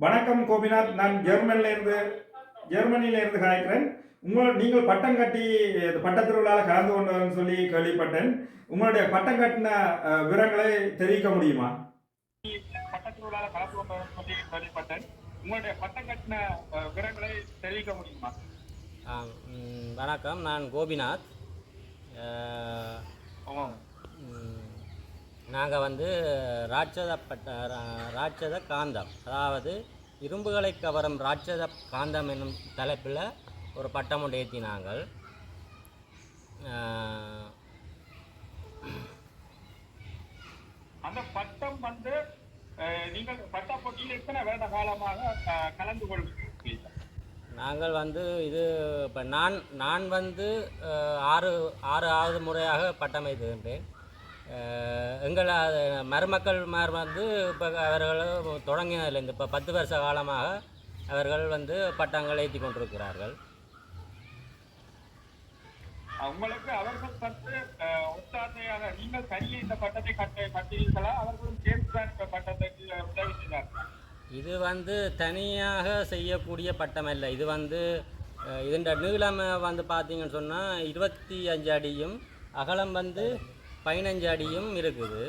வணக்கம் கோபிநாத். நான் ஜெர்மனியிலிருந்து கலைக்கிறேன். நீங்கள் பட்டம் கட்டி பட்டத் திருவிழாவில் கலந்து கொண்டவர்னு சொல்லி கேள்விப்பட்டேன். உங்களுடைய பட்டம் கட்டின விவரங்களை தெரிவிக்க முடியுமா? பட்டத் திருவிழாவில் கலந்து கொண்டவர்னு சொல்லி கேள்விப்பட்டேன். உங்களுடைய பட்டம் கட்டின விவரங்களை தெரிவிக்க முடியுமா? வணக்கம், நான் கோபிநாத். நாங்கள் வந்து ராட்சத காந்தம், அதாவது இரும்புகளை கவரும் ராட்சத காந்தம் என்னும் தலைப்பில் ஒரு பட்டம் ஒன்று ஏற்றினாங்கள். அந்த பட்டம் வந்து நீங்கள் பட்ட போட்டியில் எத்தனை வருட காலமாக கலந்து கொள்கிறீர்கள்? நாங்கள் வந்து இது இப்போ நான் வந்து ஆறாவது முறையாக பட்டம் வைத்திருக்கின்றேன். எங்கள் மருமக்கள் வந்து இப்போ அவர்கள் தொடங்கினதில்லை இப்போ 10 வருஷ காலமாக அவர்கள் வந்து பட்டங்கள் ஏற்றி கொண்டிருக்கிறார்கள். உங்களுக்கு அவர்கள் வந்து ஒத்தாசையாக நீங்கள் சரியே இந்த பட்டத்தை கட்டீர்களா, அவர்களும் சேர்ந்து பட்டத்தை உதவி செய்தார்கள்? இது வந்து தனியாக செய்யக்கூடிய பட்டம் அல்ல. இது வந்து இதன் நீளம் வந்து பார்த்தீங்கன்னு சொன்னால் 25 அடியும் அகலம் வந்து 15 அடியும் இருக்குது.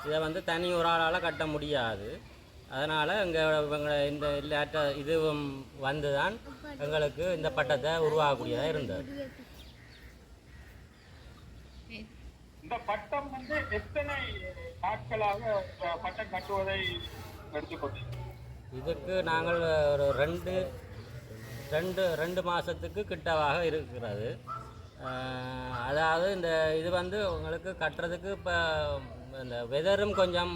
இதை வந்து தனி ஒரு ஆளால் கட்ட முடியாது. அதனால் இந்த இதுவும் வந்து தான் எங்களுக்கு இந்த பட்டத்தை உருவாகக்கூடியதாக இருந்தது. இந்த பட்டம் வந்து எத்தனை நாட்களாக பட்டம் கட்டுவதை எடுத்துக்கொண்டீங்க? இதுக்கு நாங்கள் ஒரு ரெண்டு மாதத்துக்கு கிட்டவாக இருக்கிறது. அதாவது இது வந்து உங்களுக்கு கட்டுறதுக்கு இப்போ இந்த வெதரும் கொஞ்சம்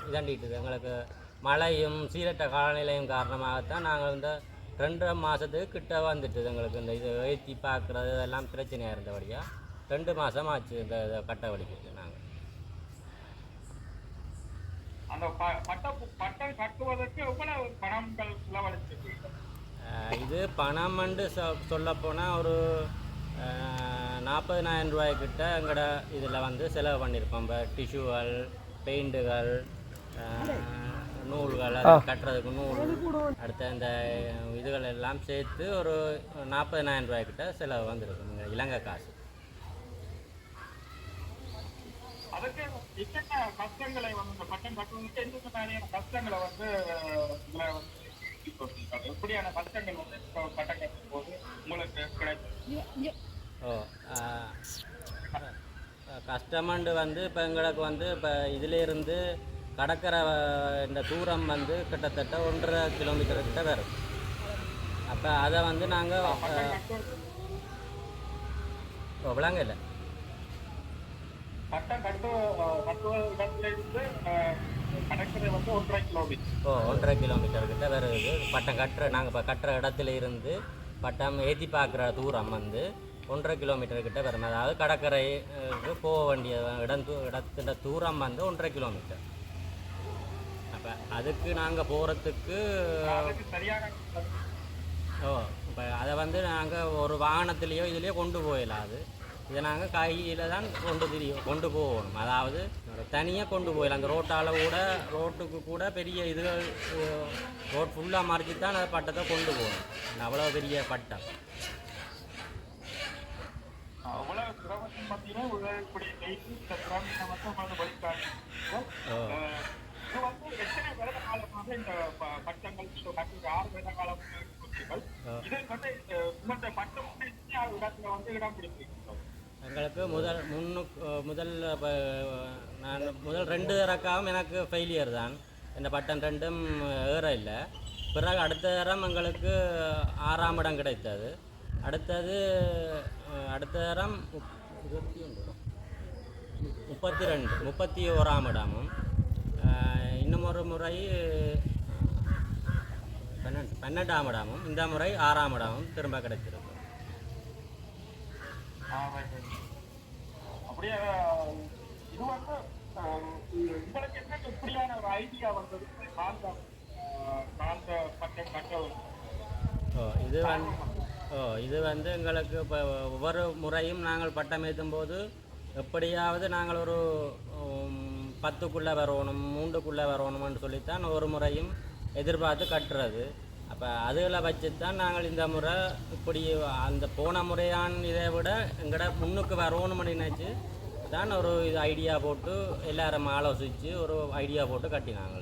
இதாண்டிட்டுது. எங்களுக்கு மழையும் சீரற்ற காலநிலையும் காரணமாகத்தான் நாங்கள் இந்த 2 மாதத்துக்கு கிட்ட வந்துட்டுது. எங்களுக்கு இந்த இது ஏற்றி பார்க்குறது இதெல்லாம் பிரச்சனையாக இருந்தபடியாக 2 மாதம் ஆச்சு இந்த கட்ட வலிக்கிட்டு. நாங்கள் அந்த பட்டம் கட்டுவதற்கு எவ்வளவு பணங்கள் செலவழிச்சிருக்கீங்க? இது பணம் சொல்லப்போனால் ஒரு 40,000 ரூபாய்க்கிட்ட எங்களோட இதில் வந்து செலவு பண்ணியிருப்போம். இப்போ டிஷ்யூகள், பெயிண்ட்டுகள், நூல்கள், அது கட்டுறதுக்கு நூல், அடுத்த இந்த இதுகள் எல்லாம் சேர்த்து ஒரு 40,000 ரூபாய்க்கிட்ட செலவு வந்துருக்கும் இலங்கை காசு. அதுக்கு என்னென்ன கஷ்டங்களை வந்து இந்த பட்டம் கட்டுவதற்கு எந்த மாதிரியான கஷ்டங்களை வந்து எப்படியான கஷ்டங்கள் வந்து பட்டம் கட்டும் போது உங்களுக்கு கிடைக்கும்? கஸ்டமண்டு வந்து இப்போ எங்களுக்கு வந்து இப்போ இதிலேருந்து கடற்கரை இந்த தூரம் வந்து கிட்டத்தட்ட 1.5 கிலோமீட்டர்கிட்ட வரும். அப்போ அதை வந்து நாங்கள் விளங்க இல்லை பட்டம் கட்டுவ இடத்துலேருந்து கடற்கரை வந்து 1.5 கிலோமீட்டர். 1.5 கிலோமீட்டர்கிட்ட வருது. பட்டம் நாங்கள் இப்போ கட்டுற இடத்துல இருந்து பட்டம் ஏற்றி பார்க்குற தூரம் வந்து 1.5 கிலோமீட்டர்கிட்ட வரும். அதாவது கடற்கரைக்கு போக வேண்டிய இடத்துல தூரம் வந்து 1.5 கிலோமீட்டர். அப்போ அதுக்கு நாங்கள் போகிறதுக்கு இப்போ அதை வந்து நாங்கள் ஒரு வாகனத்துலேயோ இதுலேயோ கொண்டு போயிடலாது. இதை நாங்கள் கையில் தான் கொண்டு போகணும். அதாவது தனியாக கொண்டு போயிடலாம். அந்த ரோட்டுக்கு கூட பெரிய இதுகள் ரோட் ஃபுல்லாக மறைச்சி தான் அந்த பட்டத்தை கொண்டு போகணும். அவ்வளோ பெரிய பட்டம். எங்களுக்கு முதல் 2 தரக்காவும் எனக்கு ஃபெயிலியர் தான். இந்த பட்டம் 2ம் ஏற இல்லை. பிறகு அடுத்த தரம் எங்களுக்கு 6ஆம் இடம் கிடைத்தது. அடுத்த தரம் 31ஆம் இடமும், இன்னும் ஒரு முறை 12ஆம் இடமும், இந்த முறை 6ஆம் இடமும் திரும்ப கிடைச்சிருக்கு. அப்படியே இது வந்து உங்களுக்கு என்ன எப்படியான ஒரு ஐடியா வந்தது பட்டம் கட்டுவது? இது வந்து எங்களுக்கு இப்போ ஒவ்வொரு முறையும் நாங்கள் பட்டம் ஏற்றும் போது எப்படியாவது நாங்கள் ஒரு 10க்குள்ளே வரணும், 3க்குள்ளே வரணும்னு சொல்லித்தான் ஒரு முறையும் எதிர்பார்த்து கட்டுறது. அப்போ அதுகளை வச்சு தான் நாங்கள் இந்த முறை இப்படி அந்த போன முறையான இதை விட எங்கட முன்னுக்கு வரணும்னு நினைச்சு தான் ஒரு இது ஐடியா போட்டு எல்லாரும் ஆலோசித்து ஒரு ஐடியா போட்டு கட்டினாங்க.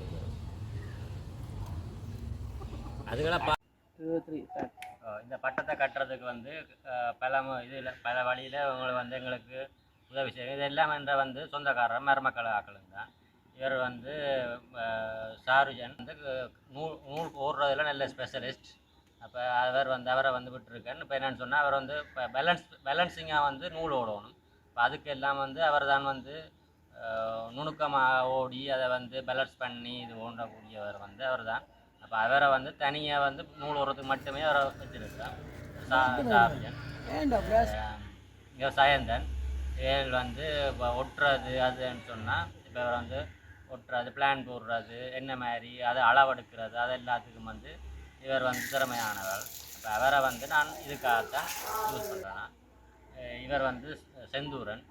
அதுகளை இந்த பட்டத்தை கட்டுறதுக்கு வந்து பல வழியில் அவங்களை வந்து எங்களுக்கு உதவி செய்யும். இது எல்லாம் என்ற வந்து சொந்தக்காரர் மருமக்கள் ஆக்களுங்க தான். இவர் வந்து சாருஜன் வந்து நூல் போடுறதுல நல்ல ஸ்பெஷலிஸ்ட். அப்போ அவரை வந்து விட்டுருக்கேன். இப்போ என்னென்னு சொன்னால் அவர் வந்து இப்போ பேலன்சிங்காக வந்து நூல் ஓடணும். இப்போ அதுக்கு எல்லாம் வந்து அவர் தான் வந்து நுணுக்கமாக ஓடி அதை வந்து பேலன்ஸ் பண்ணி இது ஓடக்கூடியவர் வந்து அவர் தான். அப்போ அவரை வந்து தனியாக வந்து நூல் ஓடுறதுக்கு மட்டுமே அவரை வச்சுருக்கிறேன். சாருஜன் சாயந்தன் இவள் வந்து இப்போ ஒட்டுறது அதுன்னு சொன்னால் இப்போ அவர் வந்து ஒட்டுறது, பிளான் போடுறது, என்ன மாதிரி அதை அளவெடுக்கிறது, அது எல்லாத்துக்கும் வந்து இவர் வந்து திறமையானவர். இப்போ அவரை வந்து நான் இதுக்காகத்தான் யூஸ் பண்ணுறேன். இவர் வந்து செந்தூரன்.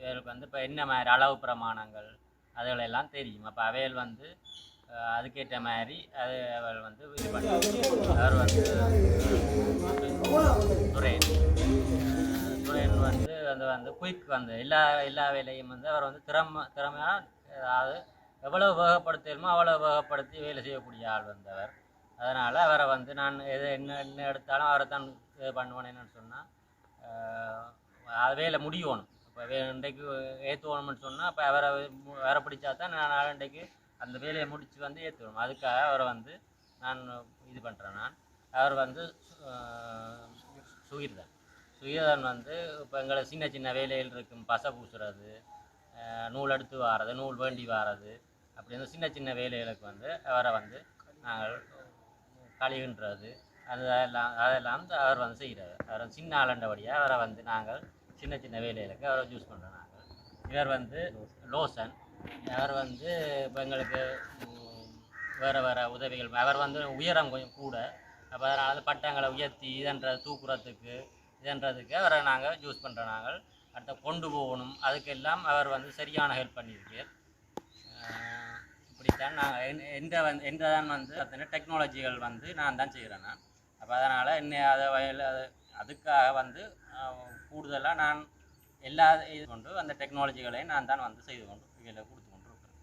இவருக்கு வந்து இப்போ என்ன மாதிரி அளவு பிரமாணங்கள் அதுகளெல்லாம் தெரியும். அப்போ அவைகள் வந்து அதுக்கேற்ற மாதிரி அவள் வந்து இது பண்ணுவாங்க. அவர் வந்து துரையன் வந்து வந்து குயிக் வந்து எல்லா வேலையும் வந்து அவர் வந்து திறமையாக, அதாவது எவ்வளவு வேகப்படுத்தணுமோ அவ்வளோ வேகப்படுத்தி வேலை செய்யக்கூடிய ஆள் வந்தவர். அதனால் அவரை வந்து நான் என்ன எடுத்தாலும் அவரை தான் இது பண்ணுவேன். என்னென்னு சொன்னால் வேலை முடியணும். இப்போ இன்றைக்கு ஏற்றுவோணும்னு சொன்னால் அப்போ அவரை பிடிச்சா தான் நான் நாளைக்கு அந்த வேலையை முடித்து வந்து ஏற்றுவோம். அதுக்காக அவரை வந்து நான் இது பண்ணுறேன். அவர் வந்து சுகீர்தான் வந்து இப்போ எங்களை சின்ன சின்ன வேலைகள் இருக்கும். பசை பூசுறது, நூல் எடுத்து வாரது, நூல் வேண்டி வாரது, அப்படி வந்து சின்ன சின்ன வேலைகளுக்கு வந்து அவரை வந்து நாங்கள் கழிவுன்றது அதெல்லாம் அவர் வந்து செய்கிறார். அவர் சின்ன ஆளண்டபடியாக அவரை வந்து நாங்கள் சின்ன சின்ன வேலைகளுக்கு அவரை யூஸ் பண்ணுறோம். நாங்கள் இவர் வந்து லோசன். அவர் வந்து இப்போ எங்களுக்கு வேறு உதவிகள், அவர் வந்து உயரம் கொஞ்சம் கூட. அப்போ அதனால் பட்டங்களை உயர்த்தி இதன்றதுக்கு அவரை நாங்கள் யூஸ் பண்ணுறோம். நாங்கள் அடுத்த கொண்டு போகணும், அதுக்கெல்லாம் அவர் வந்து சரியான ஹெல்ப் பண்ணியிருக்கார். இப்படித்தான் நாங்கள் எந்த தான் வந்து அத்தனை டெக்னாலஜிகள் வந்து நான் தான் செய்கிறேன். நான் அப்போ அதனால் அதுக்காக வந்து கூடுதலாக நான் எல்லா இது கொண்டு அந்த டெக்னாலஜிகளையும் நான் தான் வந்து செய்து கொண்டு இதில் கொடுத்து கொண்டு இருக்கிறேன்.